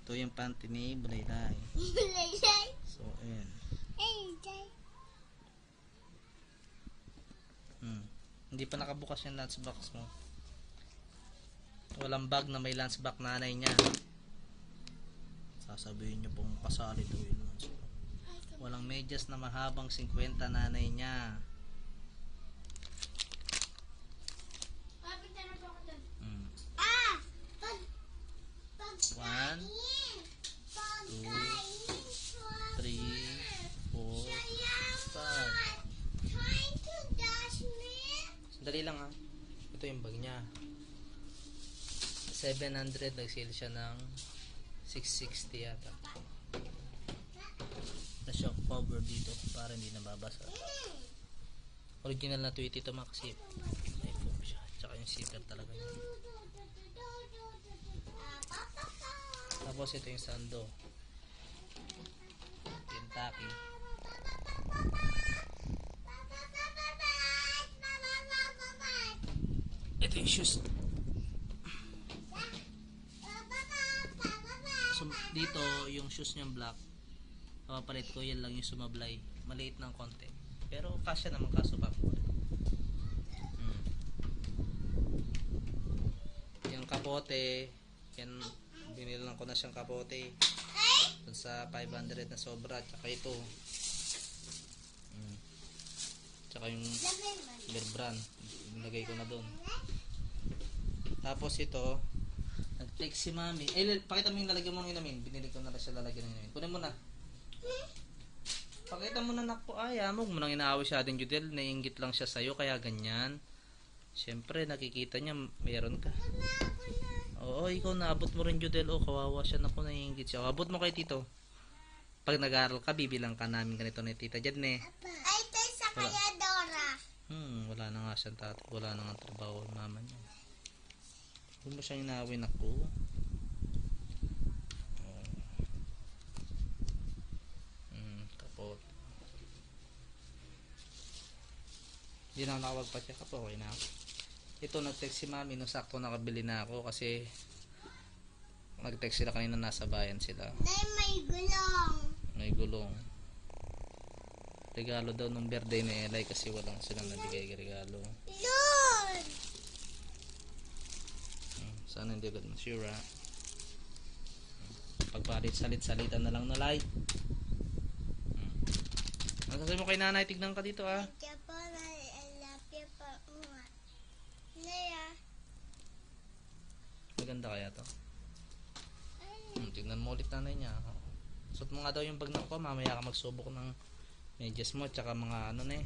Ito yung panty ni Bulaylay. Bulaylay. So, ayan. Hindi pa nakabukas yung lunchbox mo. Walang bag na may lunchbox nanay niya. Sasabihin niyo pong kasali daw yung lunchbox. Walang medyas na mahabang 50 nanay niya. One, two, three, four, five. Sandali lang ha. Ito yung bag niya. 700, nag-sale siya ng 660 yata. Na shock cover dito para hindi nababasa. Original na tweety ito mga kasi may foam siya. Tsaka yung zipper talaga niya. Tapos ito yung sando. Kentucky. Ito yung shoes. So, dito yung shoes niyang black. Papalit ko yan lang yung sumablay. Maliit ng konti. Pero kasya naman kaso pa ko. Yung kapote, yan binilang ko na siyang kapote. Dun sa 500 na sobra. Tsaka ito. Tsaka yung Bear Brand. Nilagay ko na dun. Tapos ito, nag-text si mami. Pakita mo yung lalagyan mo ng inamin. Binili ko na rin siya lalagyan ng inamin. Kunin mo na. Pakita mo na nakpo. Ay, amog mo nang inaaway siya ating Judel. Naiingit lang siya sa'yo, kaya ganyan. Siyempre, nakikita niya, meron ka. Oo, ikaw naabot mo rin Judel. Oh, kawawa siya. Naku, naiingit siya. Abot mo kay Tito. Pag nag-aaral ka, bibilang ka namin ganito na Tita Jad, ne. Ay, tayo sa kaya Dora. Wala na nga siyang tatay. Wala na nga trabaho ng mama niya. Huwag mo siyang inaaway, naku. Kapot. Hindi na ako nakapagpa-check up. Okay na ako. Ito, nag-text si mami nung sakto nakabili na ako kasi nag-text sila kanina, nasa bayan sila. May gulong. May gulong. Regalo daw nung birthday ni Eli kasi walang silang nabigay regalo. Lord! Sana hindi agad masira. Pagpalit-salit-salitan na lang na like. Ang sasabi mo kay nanay, tignan ka dito ah. Maganda kaya to? Tignan mo ulit nanay niya. Suot mo nga daw yung bag na ko, mamaya ka magsubok ng medyas mo, tsaka mga ano na eh.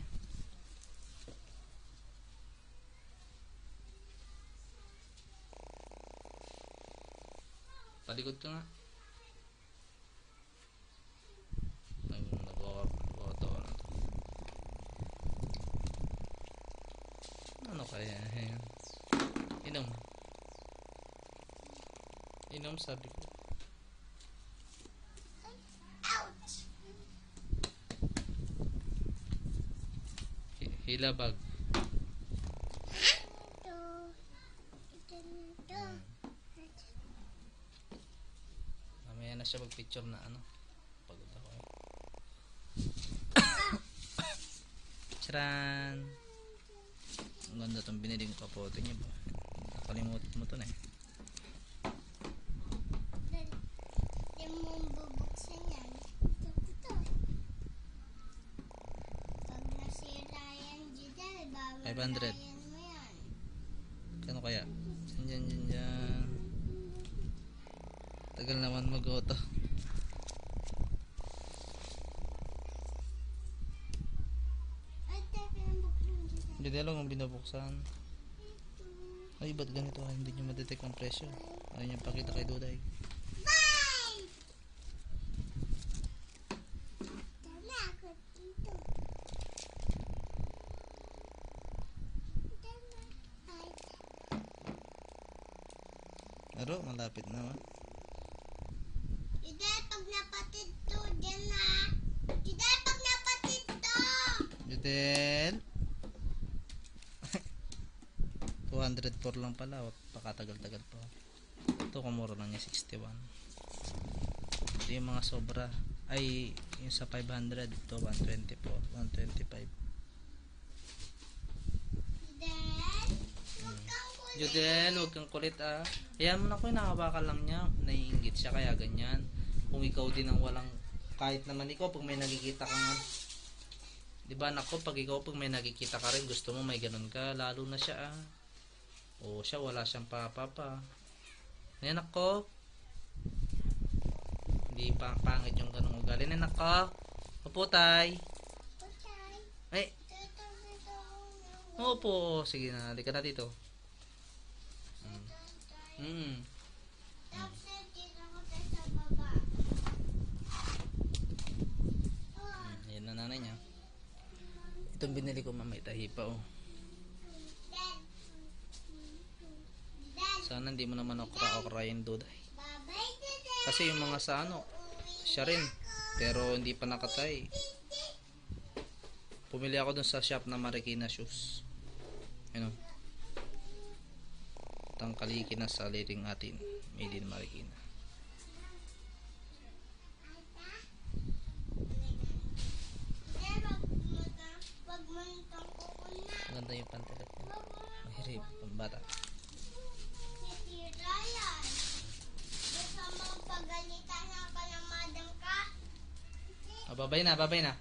Palikod ka nga. Nag-auto na to. Ano kaya? Inom. Inom sabi ko. Ouch! Hilabag. Mamaya na siya mag-picture na ano. Pagod ako eh. Charan! Ang ganda itong biniling kapote niya ba? Nakalimutan mo ito na eh. Hindi mo bubuksan yan. Ito. Pag nasira yan, Jidel, 500. babalayan mo yan. Kano kaya? Dyan. Tagal naman mag-auto. Ay, teka, buksan Jidel. Hindi lang ang binabuksan. Ay, ba't ganito? Hindi nyo madetect ang presyo. Ayaw nyo pakita kay Duday. Bye! Dala ako dito. Dala. Ay. Aro, malapit na ba? Jidel, pag napatid to, dyan na. Jidel, pag napatid to! Judel! 204 lang pala. Pakatagal-tagal pa. Ito, kumura lang niya 61. Ito yung mga sobra. Ay, yung sa 500. Ito, 124, 125. Judel, huwag kang kulit ah. Ayan mo na ko, nakabakan lang niya. Naiingit siya, kaya ganyan. Kung ikaw din ang walang, kahit naman ikaw, pag may nakikita ka nga. Diba anak ko, pag ikaw, pag may nakikita ka rin, gusto mo may ganun ka. Lalo na siya ah. O siya, wala siyang papa. Ayan anak ko. Hindi pa pangit yung ganung ugali. Ayan anak ko. Opo tay. Ay. Opo. Sige na, halika na dito. Ayan na nanay niya. Itong binili ko mamay tahi pa oh. Sana hindi mo naman okra yung duday. Kasi yung mga sa ano, siya rin. Pero hindi pa nakatay. Pumili ako dun sa shop na Marikina shoes. Ano? Tangkaliki na sa liring atin. Made in Marikina. Maganda yung pantalat niya. Mahirap ang bata. Babay na.